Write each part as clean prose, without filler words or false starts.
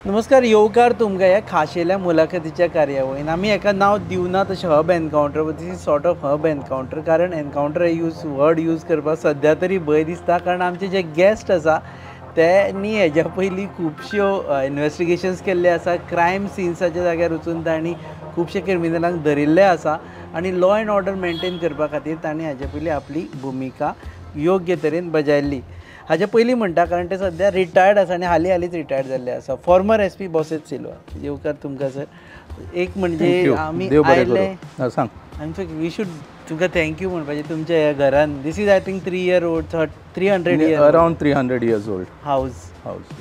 नमस्कार, येवकार तुमकां ह्या खाशेल्या मुलाखतीच्या कार्यावळीन आमी हेका नांव दिवना तशें hub encounter, but this is sort of hub encounter. कारण एनकावंटर वर्ड यूज करपाक सद्या तरी भंय दिसता, कारण आमचे जे गेस्ट आसा त्यांनी हेज्या पयलीं खुबश्यो इन्वेस्टिगेशन्स केल्ले आसा. क्रायम सिन्साच्या जाग्यार वचून तांणी खुबशे क्रिमिनलांक धरिल्ले आसा आनी लॉ एंड ऑर्डर मेंटेन करपा खातीर तांणी हाजे पयलीं आपली भुमिका योग्य तरेन बजायल्ली. हाजे पयलीं म्हणटा कारण ते सद्या रिटायर्ड आसा आनी हालींच रिटायर्ड जाल्ले आसा. फॉर्मर SP बॉसेस सिल्वा. येवकार तुमकां सर. एक म्हणजे आमी आयले सांग वी शूड तुमकां थँक्यू म्हणपाचें तुमच्या ह्या घरान. This is I think 300 years around 300 years old house.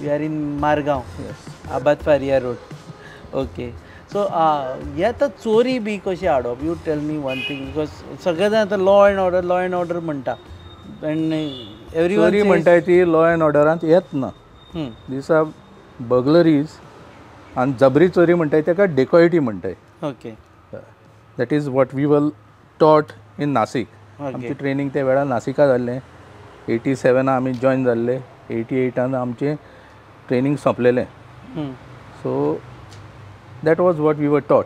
We are in Margaon. Yes. Abad Faria Road. Okay. So ह्या आतां चोरी बी कशी हाडप? You tell me one thing, because सगळे जाण आतां लॉ एंड ऑर्डर म्हणटा एवरी चोरी म्हणटाय ती लॉ एंड ऑर्डरांत येत ना. दीस आर बर्गलरीज आनी जबरी चोरी म्हणटाय ताका डेकॉयटी म्हणटाय. Okay. That is what we were taught in Nashik. आमची ट्रेनींग त्या वेळार नासिका जाल्लें. 87 आमी जॉयन जाल्ले. 88 आमचें ट्रेनींग सोंपलेलें. So that was what we were taught.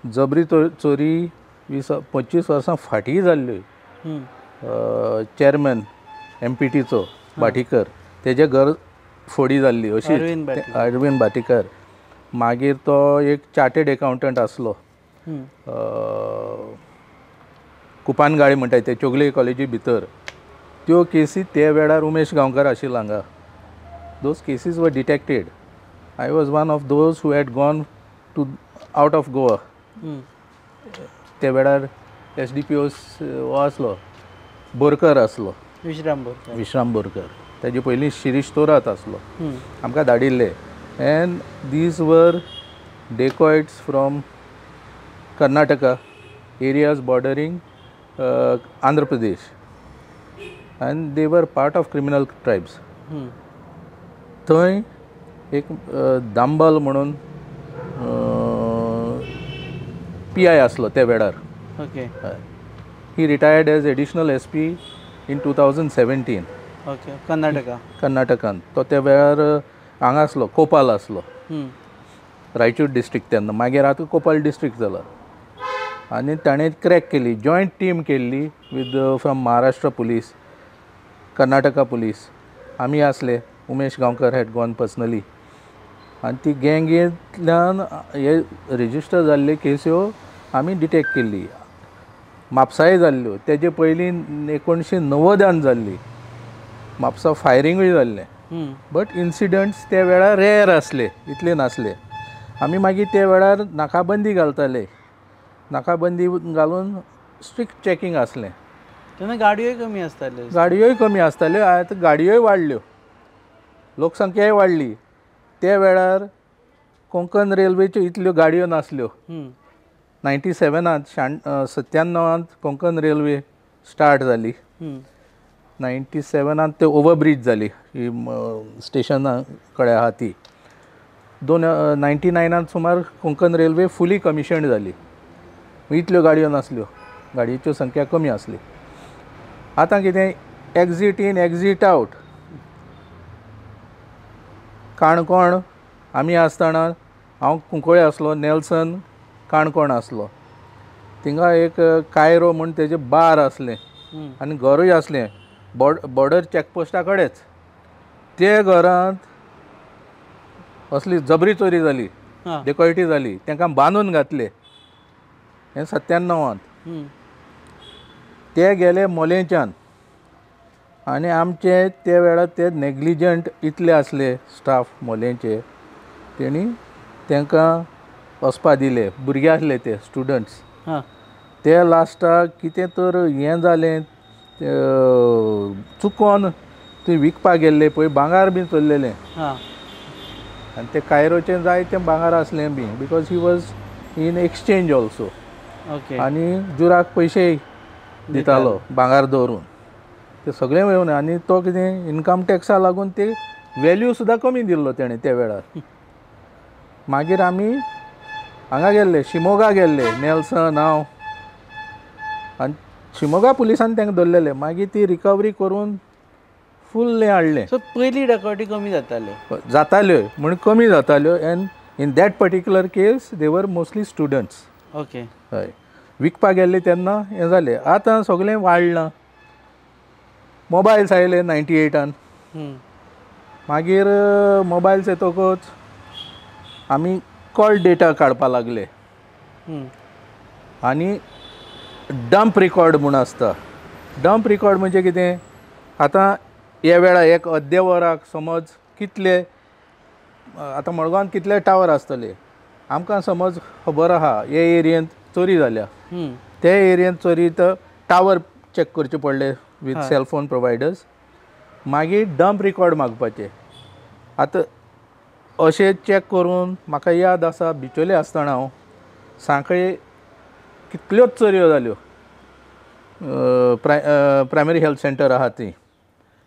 जबरी चोरी 25 वर्सां फाटीं जाल्ल्यो. चेअरमॅन MPTचो भाटीकर तेजे घर फोडी जाल्ली अशी. अरविंद भाटीकर. मागीर तो एक चार्टेड अकावंटंट आसलो कुपानगाळी म्हणटाय ते चोगले कॉलेजी भितर. त्यो केसी ते वेळार उमेश गांवकर आशिल्लो हांगा. Those cases were detected. I was one of those who had gone to out of Goa. ते वेळार SDPO हो आसलो बोरकर आसलो, विश्राम बोरकर. ताजे पयलीं शिरीश तोरात आसलो. आमकां धाडिल्ले. And these were dacoits from Karnataka areas bordering Andhra Pradesh, and they were part of criminal tribes. थंय एक दांबल म्हणून PI आसलो त्या वेळार. Okay. He retired as additional SP in 2017. Okay. कर्नाटकान. तो त्या वेळार हांगा आसलो, कोपाल आसलो, रायचूर डिस्ट्रिक्ट तेन्ना. मागीर आतां कोपाल डिस्ट्रिक्ट जाला. आनी ताणें क्रॅक केली, जॉयंट टीम केल्ली with from Maharashtra police, Karnataka police. आमी आसले. Umesh Gaonkar had gone personally. आनी ती गँगेंतल्यान हे रेजिस्टर जाल्ले केस्यो आमी डिटेक्ट केल्ली. म्हापसाय जाल्ल्यो. तेजे पयलीं 1990 जाल्ली. म्हापसा फायरिंगूय जाल्लें. बट इन्सिडंट्स त्या वेळार रेअर आसले, इतले नासले. आमी मागीर त्या वेळार नाकाबंदी घालताले. नाकाबंदी घालून स्ट्रिक्ट चॅकींग आसलें. तेन्ना गाडयोय कमी आसताल्यो. आतां गाडयोय वाडल्यो, लोकसंख्याय वाडली. त्या वेळार कोंकण रेल्वेच्यो इतल्यो गाडयो नासल्यो. 97 कोंकण रेल्वे स्टार्ट जाली. 97 ते ओवरब्रीज जाली ही स्टेशना कडेन आहा ती. 99 सुमार कोंकण रेल्वे फुली कमिशन्ड जाली. इतल्यो गाडयो नासल्यो, गाडयेच्यो संख्या कमी आसली. आतां कितें, exit in exit out. Canacona आमी आसतना हांव कुंकळे आसलो, नेल्सन काणकोण आसलो. थिंगा एक कायरो म्हूण तेजें बार आसलें आनी घरूय आसलें बॉर्डर चॅकपोस्टा कडेच. ते घरांत असली जबरी चोरी जाली, डेकॉयटी जाली. तांकां बांदून घातले. हें 97. ते गेले मोलेंच्यान. आनी आमचे ते वेळार ते नेग्लिजंट इतले आसले स्टाफ मोलेंचे, तेणी तांकां वचपा दिले. भुरगे आसले ते स्टुडंट्स. ते लास्टाक कितें तर हें जालें, चुकोन थंय विकपाक गेल्ले पळय, भांगार बी चल्लेलें. आनी ते कायरोचें जायतें भांगार आसलें बी, because he was in exchange also. आनी जुराक पयशेय दितालो भांगार दवरून. ते सगळें मेळून. आनी तो कितें इनकम टॅक्सा लागून ते वेल्यू सुद्दां कमी दिल्लो तेणें त्या वेळार. मागीर आमी हांगा गेल्ले, शिमोगा गेल्ले, नेल्सन हांव. आनी शिमोगा पुलिसान तांकां धरलेले. मागीर ती रिकवरी करून फुल्ली हाडलें. सो पयलीं डकॉयटी कमी जाताल्यो. जाताल्यो म्हण कमी जाताल्यो and in that particular case they were mostly students. Okay. हय विकपाक गेल्ले तेन्ना हें जालें. आतां सगळें वाडलां. मोबायल्स आयले 98 मागीर मोबायल्स येतकच आमी कॉल डेटा काडपा लागले आनी डंप रिकॉर्ड म्हूण आसता. डंप रिकॉर्ड म्हणजे कितें, आतां ह्या वेळार एक अर्दे वराक समज कितले आतां मडगांवांत कितले टावर आसतले, आमकां समज खबर आहा हे एरियेंत चोरी जाल्या, ते एरियेंत चोरी तर टावर चॅक करचे पडले वीथ सेलफोन प्रोवायडर्स. मागीर डंप रिकॉर्ड मागपाचे. आतां अशें चॅक करून म्हाका याद आसा बिचोले आसतना हांव सांखळे कितल्योच चोरयो जाल्यो. प्रायमरी हेल्थ सेंटर आहा ती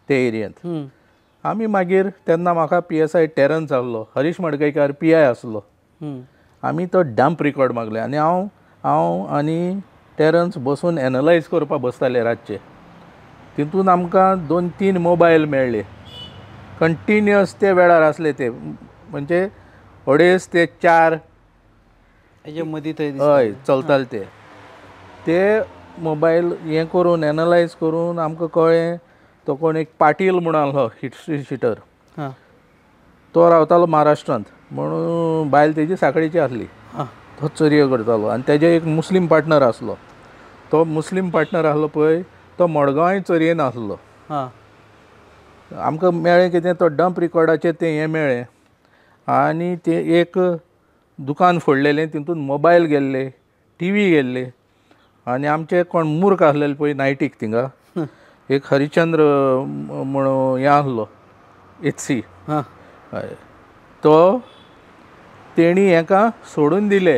ते एरियेंत. आमी मागीर तेन्ना म्हाका PSI टेरन्स आहलो, हरीश मडकयकार PI आसलो. आमी तो डंप रिकॉर्ड मागले आनी हांव आनी टेरन्स बसून एनालायज करपा बसताले रातचे. तितून आमकां 2-3 मोबायल मेळ्ळे. कंटिन्युअस ते वेळार आसले ते, म्हणजे 2.5 ते 4 हेजे मदीं थंय हय चलताले ते मोबायल हें करून एनालायज करून आमकां कळ्ळें तो कोण एक पाटील म्हूण आसलो हिस्ट्री शिटर, तो रावतालो महाराष्ट्रांत. म्हणून बायल तेजी सांखळेची आसली. तो चोरयो करतालो आनी तेजे एक मुस्लीम पार्टनर आसलो. तो मुस्लीम पार्टनर आसलो पळय तो मडगांवय चोरयेन आसलो. आमकां मेळ्ळें कितें, तो डंप रिकॉर्डाचेर तें हें मेळ्ळें आनी तें एक दुकान फोडलेलें, तितून मोबायल गेल्ले, TV गेल्ले आनी आमचे कोण मूर्ख आसलेले पळय नायटीक थिंगा एक हरिचंद्र म्हणून हें आसलो HC, हय तो तेणी हेका सोडून दिले.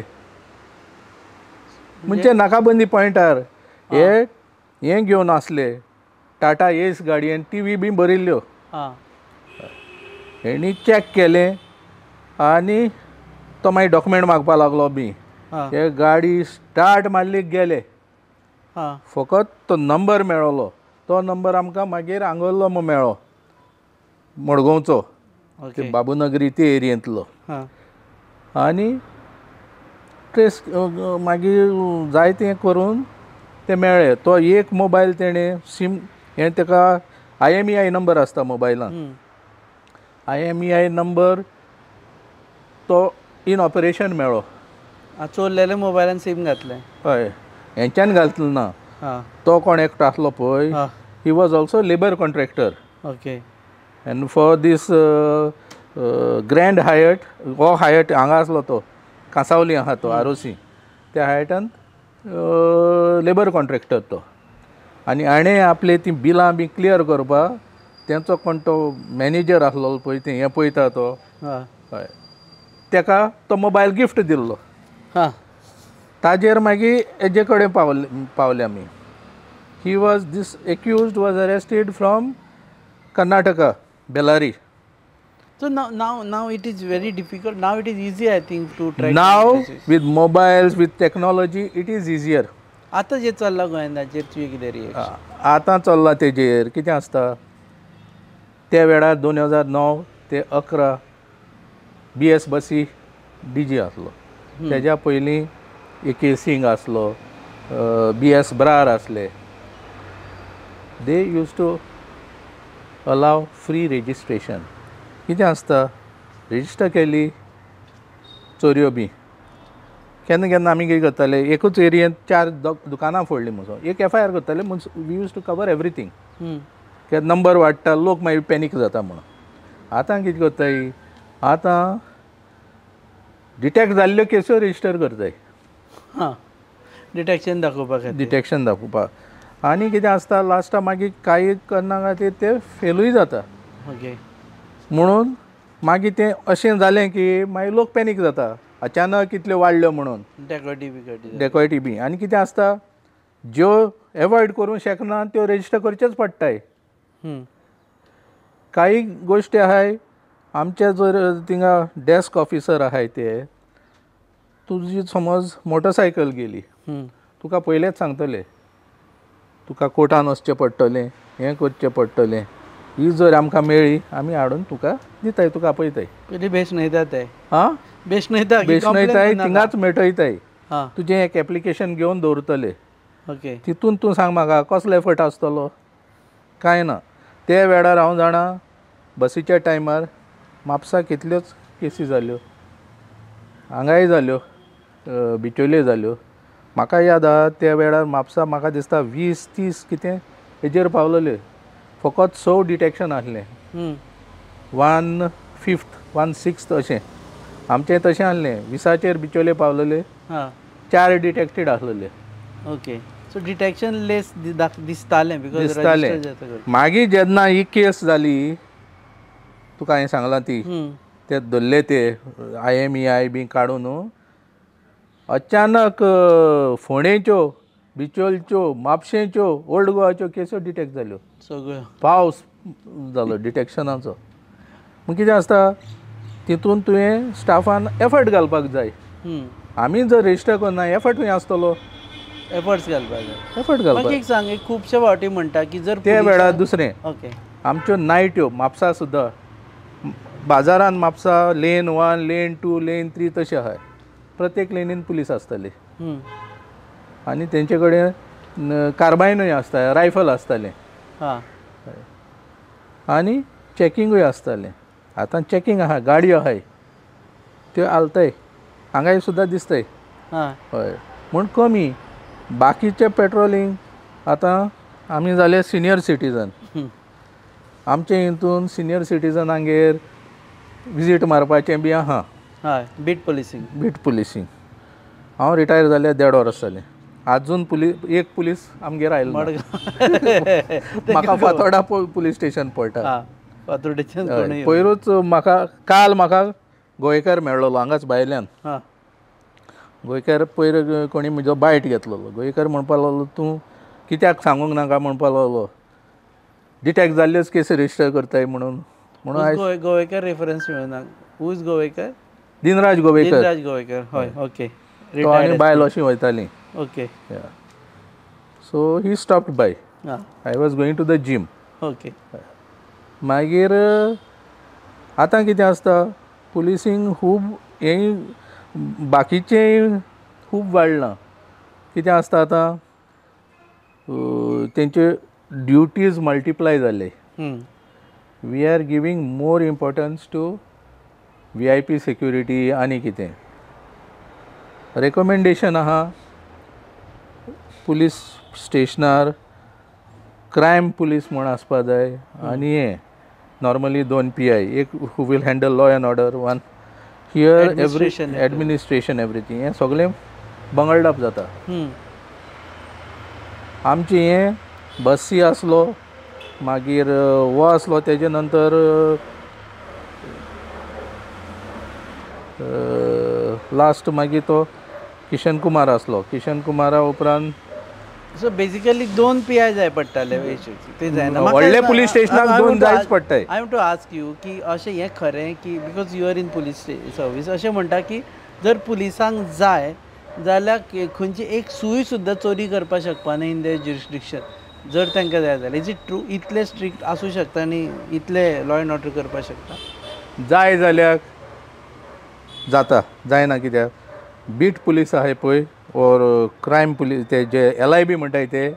म्हणजे नाकाबंदी पॉयंटार हें घेवन आसले टाटा एस गाडयेन TV बी बरिल्ल्यो. हेणी चॅक केलें आनी तो मागीर डॉक्युमेंट मागपा लागलो बी. हे गाडी स्टार्ट मारली गेले. फकत तो नंबर मेळ्ळो. तो नंबर आमकां मागीर हांगलो मेळ्ळो मडगांवचो, बाबूनगरी ते एरियेंतलो. आनी ट्रेस मागीर जायतें करून ते मेळ्ळे. तो एक मोबायल तेणें सीम हें ताका IMEI नंबर आसता मोबायलान. IMEI नंबर तो इन ऑपरेशन मेळ्ळो. चोरलेल्या मोबायलान सीम घातलें. हय हेंच्यान घातलो ना. तो कोण एकटो आसलो पळय he was also labour contractor. Okay. And for this grand height, हो हायट हांगा आसलो तो कांसावली आहा तो ROC, त्या हायटान लेबर कॉन्ट्रॅक्टर तो. आनी हाणें आपली ती बिलां बी क्लियर करपाक तेंचो कोण तो मॅनेजर आसलो पळय तें हें पळयता तो, हय तेका तो मोबायल गिफ्ट दिल्लो. ताजेर मागीर हेजे कडेन पावले आमी. He was this accused was arrested from Karnataka, Bellary. So now it is very difficult. Now it is easy, I think, to track. Now with mobiles, with technology, it is easier. आतां जे चल्ला गोंयांताचेर तुवें कितें रिएक्शन? आतां चल्ला तेजेर कितें आसता, त्या वेळार 2009 ते 11 BS बसी DG आसलो. तेज्या पयलीं AK सिंग आसलो, BS ब्रार आसले. They use to allow free registration. कितें आसता, रेजिस्टर केली चोरयो बी. केन्ना केन्ना आमी कितें करताले, एकूच एरियेंत 4 दुकानां फोडलीं म्हणून एक FIR करताले. We used to cover everything. कित्याक नंबर वाडटा, लोक मागीर पॅनीक जाता म्हणून. आतां कितें करताय, आतां डिटेक्ट जाल्ल्यो केसो रेजिस्टर करताय. डिटेक्शन दाखोवपाक. डिटेक्शन दाखोवपाक. आनी कितें आसता लास्टाक मागीर कांय करना खातीर ते फेलूय जाता. ओके. म्हणून मागीर तें अशें जालें की मागीर लोक पॅनीक जाता, अचानक कितल्यो वाडल्यो म्हणून डेकॉयटी बी. आनी कितें आसता, ज्यो एवॉयड करूंक शकना त्यो रेजिस्टर करच्योच पडटाय. काही गोश्टी आहाय आमचे जर थिंगा डेस्क ऑफिसर आहाय ते, तुजी समज मोटरसायकल गेली, तुका पयलेंच सांगतले तुका कोर्टान वचचें पडटलें, हें करचें पडटलें, ही जर आमकां मेळ्ळी आमी हाडून तुका दिताय, तुका आपयताय. पयलीं बेस्ट न्हयता ते हां बेस्ट न्हयता बेश्णयताय थिंगाच मेटयताय. हां तुजें एक एप्लिकेशन घेवन दवरतले, ओके तितून तूं सांग म्हाका कसलो एफर्ट आसतलो. कांय ना. ते वेळार हांव जाणा बसीच्या टायमार म्हापसा कितल्योच केसी जाल्यो, हांगाय जाल्यो, बिचोले जाल्यो. म्हाका याद आहा त्या वेळार म्हापसा म्हाका दिसता 20-30 कितें हेजेर पावलेले. फकत 6 डिटेक्शन आसलें, 1/5 1/6 अशें. आमचें तशें आसलें, 20चेर बिचोले पावलेले, हां 4 डिटेक्टेड आसलेले. ओके सो डिटेक्शन लेस दिसतालें बिकॉज दिसतालें. मागीर जेन्ना ही केस जाली, तुका हांवें सांगलां ती, ते धरले ते IMEI बी काडून अचानक फोंडेच्यो, बिचोलच्यो, म्हापशेच्यो, ओल्ड गोवाच्यो केसो डिटेक्ट जाल्यो. सगळ्यो पावस जालो डिटेक्शनाचो. मग कितें आसता तितून तुवें स्टाफान एफर्ट घालपाक जाय. आमी जर रेजिस्टर करना एफर्ट खंय आसतलो. एफर्ट्स घालपाक जाय. एफर्ट म्हाका घालपाक एक सांग, एक खुबशे फावटी म्हणटा की जर ते वेळार दुसरें ओके आमच्यो नायट्यो म्हापसा सुद्दां बाजारान म्हापसा लेन 1 लेन 2 लेन 3 तशें आहाय. प्रत्येक लेनीन पुलीस आसताली आनी तेंचे कडेन कार्बायनूय आसता, रायफल आसतालें हां आनी चॅकिंगूय आसतालें. आतां चॅकिंग आहा, गाडयो आहाय त्यो आलताय, हांगाय सुद्दां दिसताय. हां हय म्हूण कमी. बाकीचें पेट्रोलिंग आतां आमी जाले सिनियर सिटीजन. आमचे हितून सिनियर सिटीजनांगेर विजीट मारपाचें बी आहा. हय बीट पुलिसींग. बीट पुलिसींग. हांव रिटायर जालें 1.5 वर्स जालें. आजून एक पुलीस आमगेर आयलो ना. म्हाका फातोर्डा पुलीस स्टेशन पडटा. हां फातोर्डेच्यान हय, कोणूय पयरूच काल म्हाका गोंयकार मेळ्ळलो हांगाच भायल्यान. हां गोंयकार पयर कोणी म्हजो बायट घेतलेलो. गोंयकार म्हणपा लागलो तूं कित्याक सांगूंक नाका म्हणपा लागलो. डिटेक्ट जाल्ल्योच केसी रेजिस्टर करताय म्हणून. गोवेकर रेफरन्स मेळना. Who is Govekar? दिनराज गोवेकर. दिनराज गोवेकर. हय ओके. तो आनी बायल अशीं वयतालीं. Okay so he stopped by. हां I was going to the gym. Okay मागीर आतां कितें आसता पुलिसींग खूब हें बाकीचें खूब वाडलां. कितें आसता आतां तेंचे ड्युटीज मल्टिप्लाय जाले. We are giving more importance to VIP security आनी कितें. रेकमेंडेशन आहा पुलीस स्टेशनार क्रायम पुलीस म्हूण आसपा जाय आनी हें नॉर्मली 2 PI, एक who will handle law and order, 1 here administration everything. हें सगळें बंगल्ड अप जाता. आमचें हें बसी आसलो, मागीर हो आसलो, तेजे नंतर लास्ट मागीर तो किशन कुमार आसलो. किशन कुमारा उपरांत सो बेसिकली 2 PI जाय पडटाले. ते जायना. व्हडले पुलीस स्टेशनाक 2 जायच पडटाय. I want to ask you की अशें हें खरें की because you are in police service, अशें म्हणटा की जर पुलिसांक जाय जाल्यार खंयची एक सूय सुद्दां चोरी करपाक शकपा ना इन द ज्युरिस्डिक्शन, जर तांकां जाय जाल्यार. Is it true? इतले स्ट्रिक्ट आसूं शकता आनी इतले लॉ एंड ऑर्डर करपाक शकता? जाय जाल्यार जाता, जायना. कित्याक बीट पुलीस आहाय पळय ओर क्रायम पुलीस, ते जे LIB म्हणटाय ते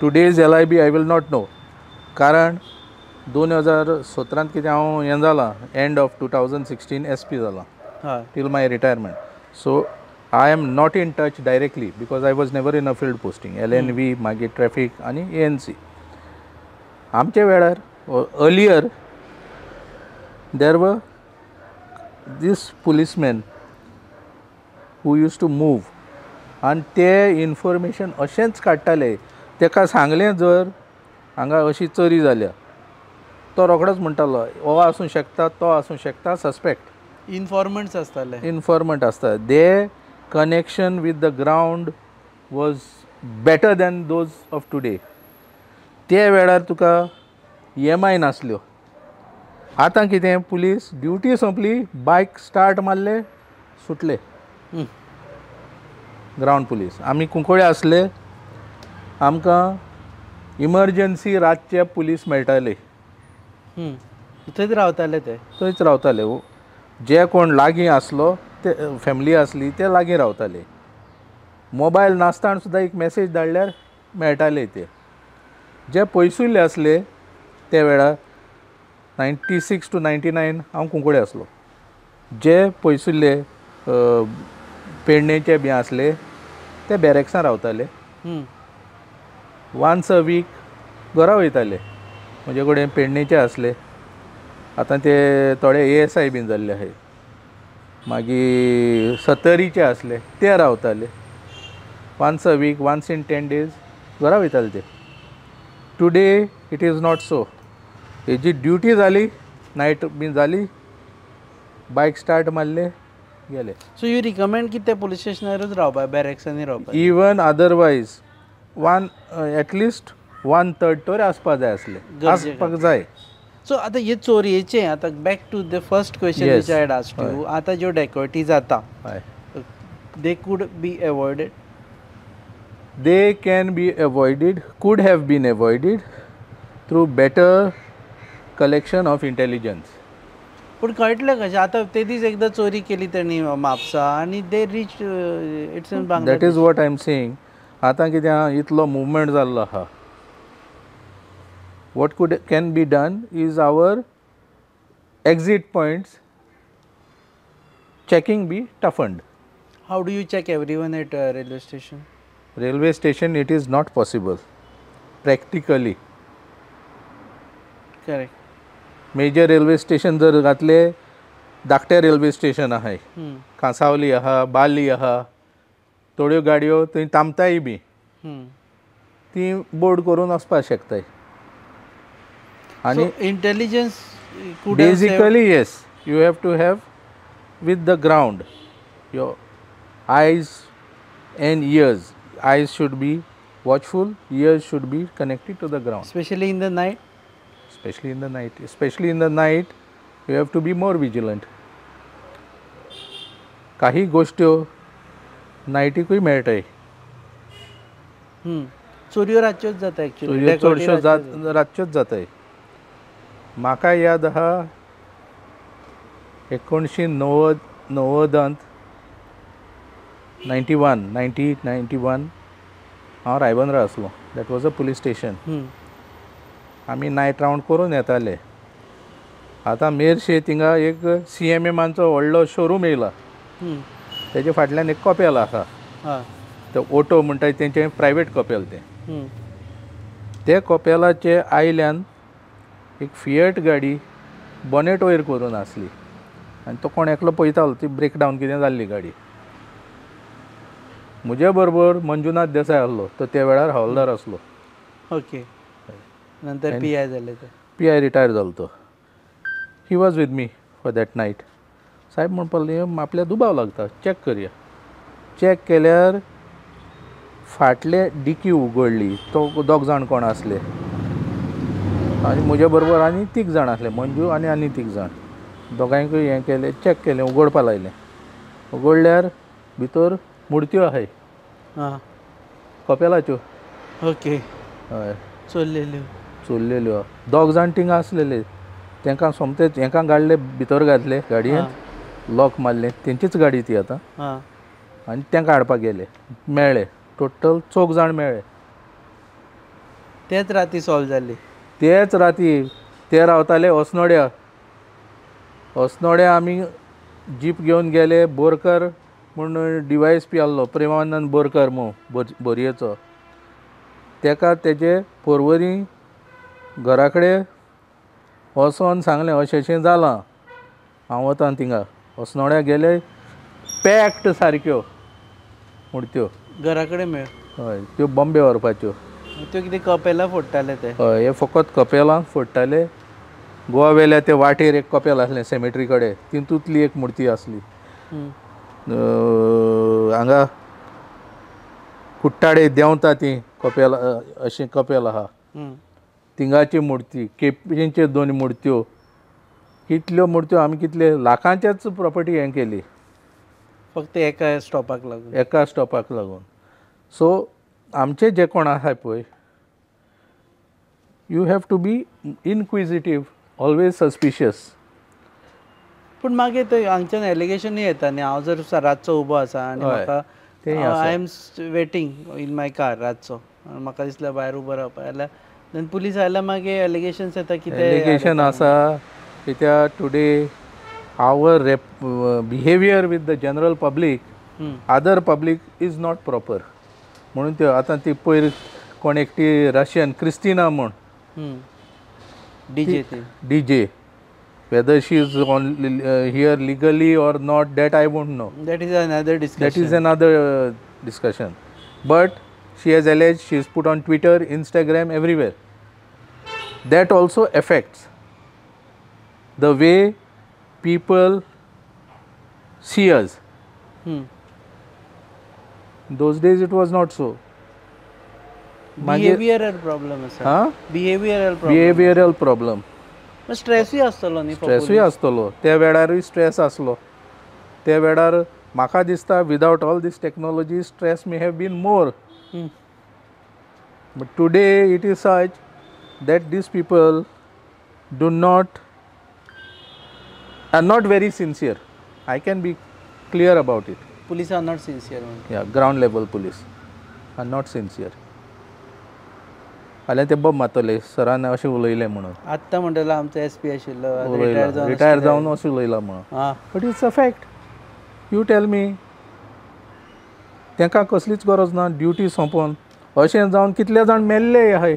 today's LIB I will not know. कारण 2017 कितें हांव हें जालां, एंड ऑफ 2016 SP जालां till my retirement. So I am not in touch directly because I was never in a field posting. LNV मागीर ट्रॅफिक आनी ANC. आमचे वेळार earlier there were this policeman who used to move आनी ते information अशेंच काडटाले. ताका सांगलें जर हांगा अशी चोरी जाल्या, तो रोखडोच म्हणटालो हो आसूं शकता, तो आसूं शकता, सस्पेक्ट. इन्फॉर्मंट्स आसताले. इन्फॉर्मंट आसता. They connection with the ground was better than those of today. ते वेळार तुका EMI नासल्यो. आतां कितें, पुलीस ड्युटी सोंपली, बायक स्टार्ट मारले, सुटले. Ground police. आमी कुंकळे आसले, आमकां इमर्जन्सी रातचे पुलीस मेळटाले, थंयच रावताले ते. थंयच रावताले. जे कोण लागीं आसलो ते फॅमिली आसली ते लागीं रावताले. मोबायल नासतना सुद्दां एक मॅसेज धाडल्यार मेळटाले ते. जे पयसुल्ले आसले ते वेळार 96 to 99 हांव कुंकळे आसलो. जे पयसुल्ले पेडणेचे बी आसले ते बॅरेक्सां रावताले. वन्स अ वीक घरा वयताले. म्हजे कडेन पेडणेचे आसले, आतां ते थोडे ASI बीन जाल्ले आहाय. मागीर सत्तरीचे आसले ते रावताले. Once a week, once in 10 days घरा वयताले ते. Today it is not so. हेजी ड्युटी जाली, नायट बीन जाली, बायक स्टार्ट मारले, गेले. सो यू रिकमेंड की ते पुलीस स्टेशनारूच रावपा, बॅरेक्सांनी रावपा? इवन अदरवायज एटलिस्ट 1/3 तरी आसपाक जाय आसले, आसपाक जाय. सो आतां हे चोरयेचें, आतां back to the first question which I had asked you. आतां ज्यो डेकोर्टी जाता दे could be एवॉयडेड? They can be avoided, could have been avoided through better collection of intelligence. पूण कळटलें कशें? आतां ते दीस एकदां चोरी केली तेणी म्हापसा आनी they reach it's in Bangladesh. That is what I am saying. आतां कितें आहा, इतलो मुवमेंट जाल्लो आहा. What can be done is our exit points checking be toughened. How do you check everyone at railway station? Railway station it is not possible practically. Correct. Major railway station जर घातले, धाकटे railway station आहाय, कांसावली आहा, बाली आहा, थोड्यो गाडयो थंय थांबताय बी, ती बोर्ड करून वचपाक शकताय. आनी intelligence basically yes, you have to have with the ground your eyes and ears. Eyes should be watchful, ears should be connected to the ground. Especially in the night? Especially in the night. Especially in the night, you have to be more vigilant. काही गोष्टी नायटीकूय मेळटाय. चोरयो रातच्योच जाता actually. चडश्यो रातच्योच जाताय. म्हाका याद आहा 1990 1991 हांव रायबंद्रा आसलो. That was a police station. आमी नायट रावंड करून येताले. आतां मेरशे थिंगा एक CMMचो व्हडलो शोरूम येयला, तेजे फाटल्यान एक कपेल आसा. ते ऑटो म्हणटात तेंचे प्रायवेट कपेल तें. ते कपेलाचे आयल्यान एक फिएट गाडी बॉनेट वयर करून आसली आनी तो कोण एकलो पळयतालो, ती ब्रेक डावन कितें जाल्ली गाडी. म्हजे बरोबर मंजुनाथ देसाय आसलो, तो त्या वेळार हवालदार आसलो. ओके. नंतर PI जाले ते. PI रिटायर जालो तो. He was with me for that night. साहेब म्हणपाक लागले आपल्या दुबाव लागता, चॅक करया. चॅक केल्यार फाटले डिकी उगडली. तो 2 जाण कोण आसले आनी म्हजे बरोबर आनी 3 जाण आसले, मंजू आनी 3 जाण. दोगांयकूय हें केलें, चॅक केलें, उगडपा लायलें. उगडल्यार भितर मुर्त्यो आहाय कपेलाच्यो. ओके. हय, चोरलेल्यो. 2 जाण थिंगा आसलेले. तांकां सोमते हांकां गाडले, भितर घातले गाडयेंत, लॉक मारलें. तेंचीच गाडी ती आतां. आनी तांकां हाडपाक गेले. मेळ्ळे टोटल 4 जाण मेळ्ळे. तेच राती सॉल्व जाली. तेच राती. ते रावताले osnoड्या. osnoड्या आमी जीप घेवन गेले. बोरकर म्हूण DYSP आसलो, प्रेमानंद बोरकर म्हूण बोरयेचो. ताका तेजे परवरी घरा कडेन वचोन सांगलें अशें अशें जालां. हांव वता थिंगा. osnoड्या गेले, पॅक्ड सारक्यो मुर्त्यो. घरा कडेन मेळ. हय, त्यो बॉम्बे व्हरपाच्यो. त्यो कितें कपेलां फोडटाले ते? हय, हे फकत कपेलां फोडटाले. गोवा वेल्या ते वाटेर एक कपेल आसलें सेमेट्री कडेन, तितूंतली एक मुर्ती आसली. हांगा कुट्टाडे देंवता ती कपेल, अशी कपेल आहा, थिंगाची मुर्ती. केपेंच्यो 2 मुर्त्यो. कितल्यो मुर्त्यो आमी कितले लाखांचेच प्रॉपर्टी हें केली फक्त एका स्टॉपाक लागून. सो आमचे जे कोण आसाय पळय You have to be inquisitive, always suspicious. पूण मागीर थंय हांगच्यान एलिगेशनूय येता न्ही हांव जर रातचो उबो आसा आनी हय, म्हाका तेंय आसा. I am waiting in my car रातचो आनी म्हाका दिसलें भायर उबो रावपा जाल्यार देन पुलीस आयल्यार मागीर एलिगेशन्स येता कितें Allegation आसा कित्याक today our behavior with the general public, other public is not proper. म्हणून त्यो आतां ती पयर कोण एकटी रशियन क्रिस्टिना म्हण डीजे ते DJ, whether she is on here legally or not, that I won't know. That is another discussion That is another discussion. But she has alleged, she is put on Twitter, Instagram, everywhere. That also affects the way people see us. Those days it was not so. Behavioural problem आसा Huh? Behavioural problem Behavioral problem. स्ट्रेसूय आसतलो न्ही for स्ट्रेसूय आसतलो, त्या वेळारूय stress आसलो. त्या वेळार म्हाका दिसता without all these technology stress may have been more. police. But today it is such that these people are not very sincere. I can be clear about it. Police are not sincere. Yeah, ground level police are not sincere. फाल्यां ते बब मातले सरान अशें उलयलें म्हणून आत्तां म्हणटलो आमचो SP आशिल्लो उलयला रिटायर जावन अशें उलयला म्हणून. Ah but it's a fact. You tell me तांकां कसलीच गरज ना ड्युटी सोंपोवन अशें जावन कितले जाण मेल्ले हय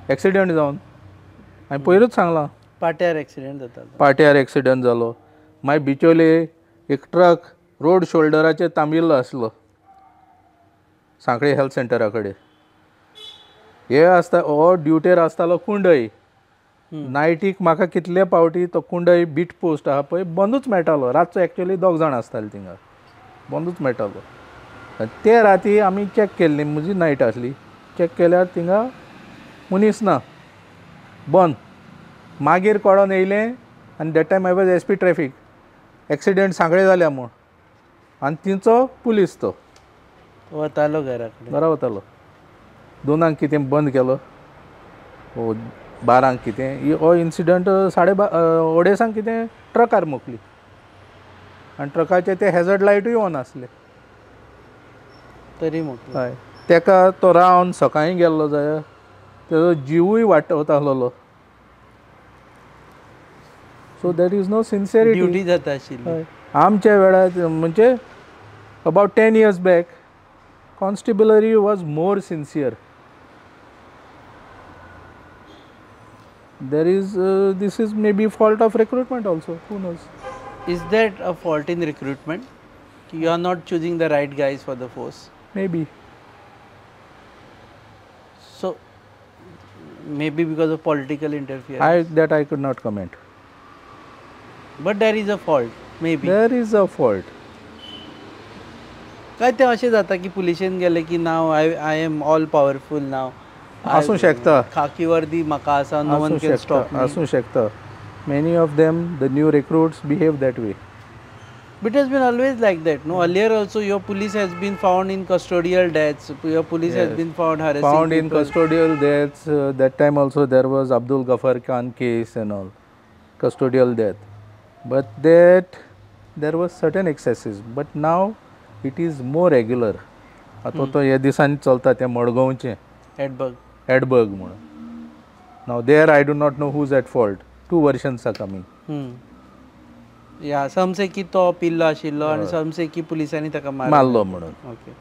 एक्सिडंट जावन. हांवें पयरूच सांगलां पाट्यार एक्सिडेंट जाता पाट्यार एक्सिडंट जालो. मागीर बिचोले एक ट्रक रोड शोल्डराचेर थांबिल्लो आसलो सांखळे हेल्थ सेंटरा कडेन. हे आसता हो ड्युटेर आसतालो कुंडय. नायटीक म्हाका कितले पावटी तो कुंडय बीट पोस्ट आहा पळय बंदूच मेळटालो. रातचो एक्चुअली 2 जाण आसताले थिंगा बंदूच मेळटालो. ते राती आमी चॅक केल्ली म्हजी नायट आसली. चॅक केल्यार थिंगा मनीस ना बंद. मागीर कळोन येयलें आनी that time I was SP traffic accident सांखळे जाल्या म्हूण आनी तिचो पुलीस तो वतालो घरा कडेन. बरो वतालो. 2 कितें बंद केलो हो 12 कितें हो इन्सिडंट 12:30 कितें ट्रकार मोकली आनी ट्रकाचे ते हॅझर्ड लायटूय ऑन आसले. तरी म्हटलं हय तेका तो रावन सकाळीं गेल्लो जाल्यार तेजो जिवूय वाटवतालो. So there is no sincerity. Duty जाता आशिल्ली. आमच्या वेळार म्हणजे about 10 years back constabulary was more sincere. This is maybe fault of recruitment also, who knows. Is that a fault in recruitment? You are not choosing the right guys for the force. Maybe. So maybe because of political interference. That I could not comment. But there is a fault. Maybe. There is a fault. काय ते अशें जाता की पुलिशेन गेले की नाव I am all powerful नाव. आसूं शकता. खाकी वर्दी म्हाका आसा no one can stop me. आसूं शकता. Many of them, the new recruits behave that way. But it has been always like that, no? Earlier also your police has been found in custodial deaths. Your police has been found harassing Found in people. custodial deaths. That time also there was Abdul Ghaffar Khan case and all. Custodial death. But there was certain excesses. But now it is more regular. आता तो ह्या दिसांनी चलता ते मडगांवचे Edberg म्हणून. Now there I do not know who's at fault. 2 versions are coming. या समसे की तो पिल्लो आशिल्लो आनी समसे की पुलिसांनी ताका मारलो म्हणून. ओके.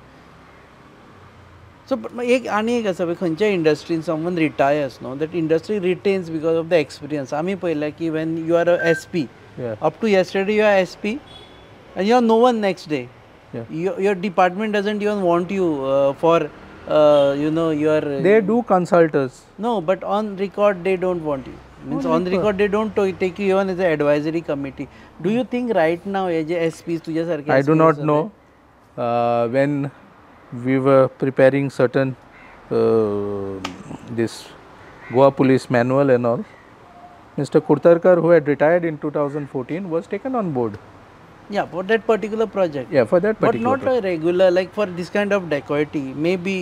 सो एक आनी एक आसा पळय खंयच्या इंडस्ट्रीन समवन रिटायर्स न्हू that industry retains because of the experience. आमी पळयलें की when you are a SP up to yesterday you are SP and you are no one next day. Your department doesn't even want you for your They do consult us. No, but on record they don't want you. Means on record they don't take you even as an advisory committee. Do you think right now as SPs तुझ्यासारखे I do not know. When we were preparing certain this Goa Police manual and all, Mr. Kurtarkar, who had retired in 2014, was taken on board. Yeah, for that particular project. Yeah, for that particular But not a regular, like for this kind of dacoity. Maybe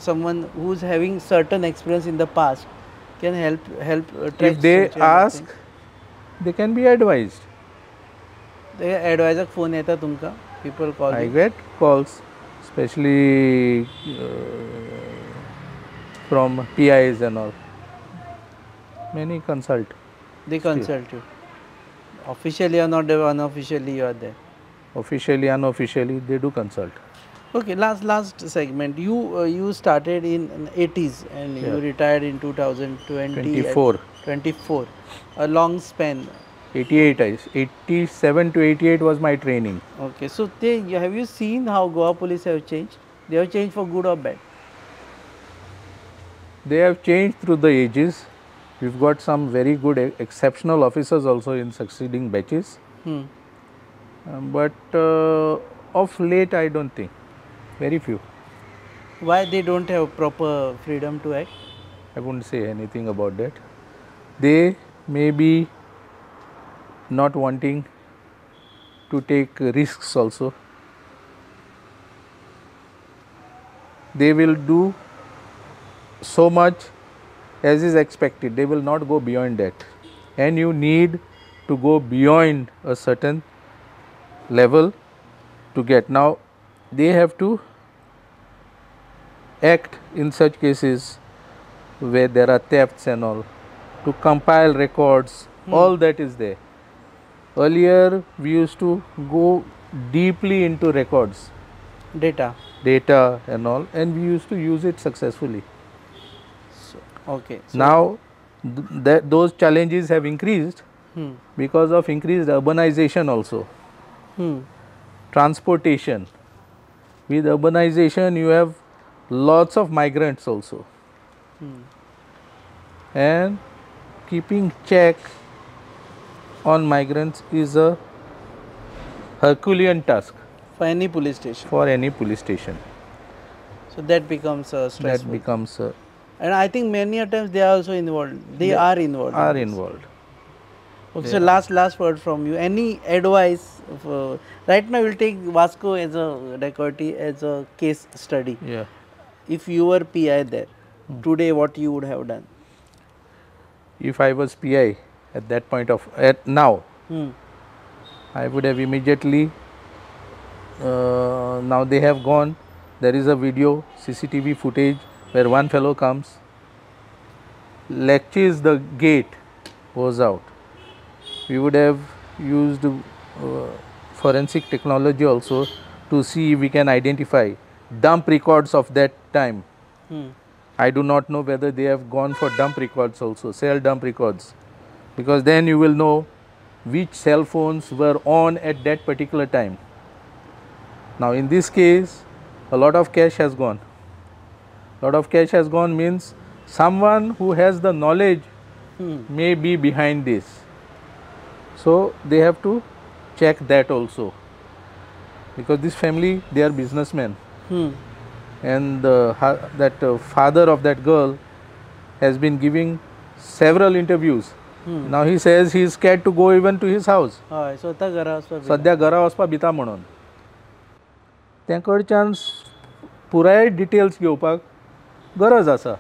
someone who's having certain experience in the past can help If they ask, they can be advised. ते एडवायजाक phone येता तुमकां people call I you? get calls, especially from PIs and all. Many consult. They consult you officially or not unofficially you are there. Officially, unofficially, they do consult. Okay, last segment. You started in 80s and you retired in 2020. 24. 24. A long span. 87 to 88 was my training. Okay, so have you seen how Goa police have changed? They have changed for good or bad? They have changed through the ages. We've got some very good, exceptional officers also in succeeding batches. But of late, I don't think. Very few. Why they don't have proper freedom to act? I wouldn't say anything about that. They may be not wanting to take risks also. They will do so much as is expected. They will not go beyond that. And you need to go beyond a certain level to get. Now, they have to act in such cases where there are thefts and all, to compile records, all that is there. Earlier, we used to go deeply into records, Data. and all, and we used to use it successfully. Okay. So Now, those challenges have increased because of increased urbanization also. Transportation. With urbanization, you have lots of migrants also. And keeping check on migrants is a Herculean task for any police station. for any police station. So that becomes stressful. That becomes And I think many a times they are also involved. They are involved. are in this. involved. Okay, so last word from you. Any advice? Right now, we'll take Vasco as a dacoity, as a case study. Yeah. If you were PI there, today what you would have done? If I was PI at that point of now, I would have immediately. Now they have gone. There is a video, CCTV footage where one fellow comes, lectures the gate, goes out. We would have used forensic technology also to see if we can identify dump records of that time. I do not know whether they have gone for dump records also, cell dump records, because then you will know which cell phones were on at that particular time. Now in this case, a lot of cash has gone. Lot of cash has gone means someone who has the knowledge may be behind this. So they have to check that also, because this family, they are businessmen, and that father of that girl has been giving several interviews. Now he says he is scared to go even to his house. हय स्वता घरा वचपाक सध्या घरा वचपा भिता म्हणून तेंकडच्यान पुराय details घेवपाक गरज आसा.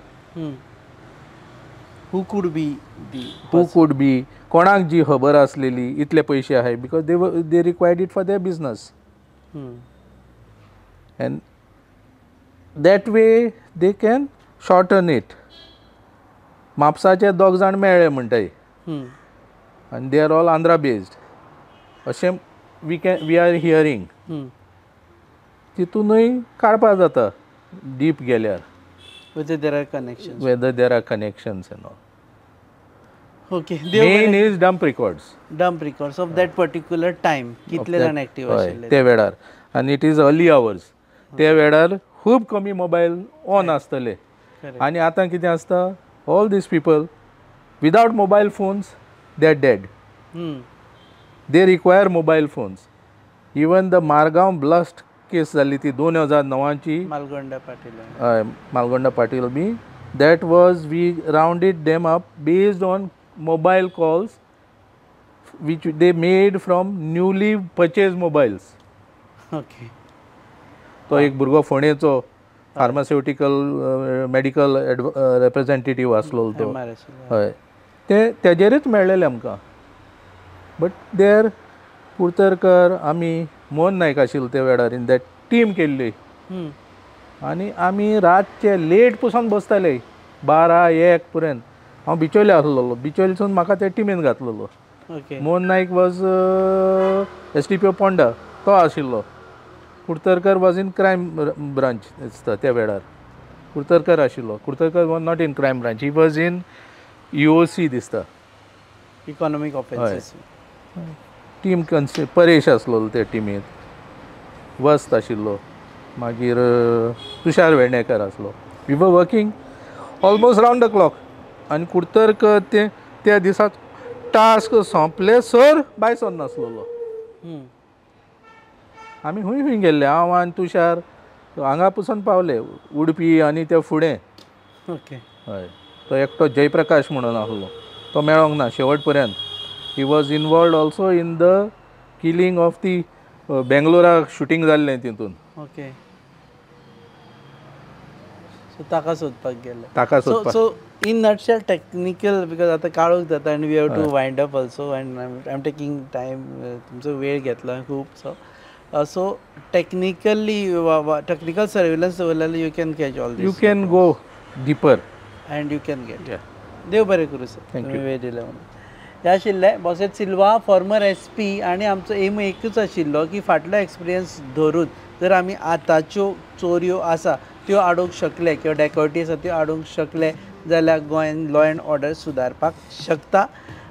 who could be the who could be, कोणाक जी खबर आसलेली इतले पयशे आहाय, because they required it for their business. And that way they can shorten it. म्हापसाचे दोग जाण मेळ्ळे म्हणटाय, and they are all Andhra based. अशें we are hearing. तितूनय काडपा जाता डीप गेल्यार, whether there are connections. whether there are connections and all. Okay, Main is dump records. dump records of that particular time. कितले जाण active हय, आशिल्ले. ते वेळार, and it is early hours. ते वेळार खूब कमी मोबायल ऑन आसतले. Correct. आणि आतां कितें आसता, all these people without mobile phones they are dead. They require mobile phones. Even the Margaon blast case जाली ती 2009ची, मालगोंडा Patil. Malgonda Patil B, that was, we rounded them up based on mobile calls which they made from newly purchased mobiles. Okay. तो एक भुरगो फोंडेचो pharmaceutical medical representative आसलो तो MR आशिल्लो. हय तेजेरूच मेळ्ळेले आमकां. बट देर कुडतरकर आमी मोहन नायक आशिल्लो त्या वेळार इन दॅट टीम केल्ली हम्म. आनी आमी रातचे लेट पसून बसताले 12-1 पर्यंत. हांव बिचोले आसलेलो, बिचोलेसून म्हाका त्या टिमीन घातलेलो. Okay. Mohan Naik was SDPO Ponda तो आशिल्लो. Kudtarkar was in crime branch दिसता त्या वेळार. कुडतरकर आशिल्लो. Kudtarkar was not in crime branch, he was in EOC दिसता. Economic offences. टीम परेश आसलो त्या टिमींत. वस्त आशिल्लो. मागीर तुषार वेर्णेकर आसलो. We were working almost round the clock. आनी कुडतरकर त्या दिसा टास्क सोंपले सर भायर सोर नासलेलो. आमी हूंय गेल्ले, हांव आनी तुषार हांगा पसून पावले उडपी आनी त्या फुडें. ओके. हय तो एकटो जयप्रकाश म्हणून आसलो, तो मेळोंक ना शेवट पर्यंत. He was involved also in the killing of the बेंगलोराक शूटिंग जाल्लें तितून. ओके. सो ताका सोदपाक गेले. ताका सोदपाक. So in nutshell technical, because आतां काळोख जाता आनी we have to wind up also and I am taking time, तुमचो वेळ घेतलो खूब. सो टेक्निकली टेक्निकल सर्वेलन्स दवरल्यार you can catch all this. You can go deeper and you can get. देव बरें करूं सर, Thank तुमी वेळ दिले म्हणून. हे आशिल्ले बॉसेट सिल्वा, फॉर्मर SP, आनी आमचो एम एकूच आशिल्लो की फाटलो एक्सपिरियन्स धरून जर आमी आतांच्यो चोरयो आसा त्यो आडोवंक शकले किंवा डेकोर्टी आसा त्यो आडोवंक शकले जाल्यार गोंयान लॉ एंड ऑर्डर सुदारपाक शकता.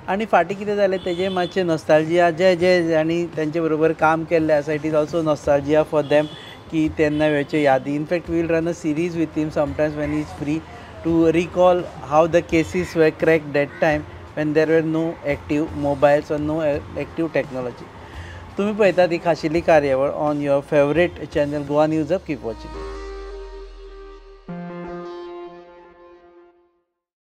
आनी फाटीं कितें जालें तेजें मातशें नॉस्टॅल्जिया जे आनी तेंचे बरोबर काम केल्लें आसा, it is also nostalgia for them की तेन्ना वेळच्यो यादी. In fact we will run a series with him sometimes when he is free to recall how the cases were cracked that time when there were no active mobiles or no active technology. तुम्ही पळयतात ही खाशेली कार्यावळ on your favourite channel Goa news up. Keep watching.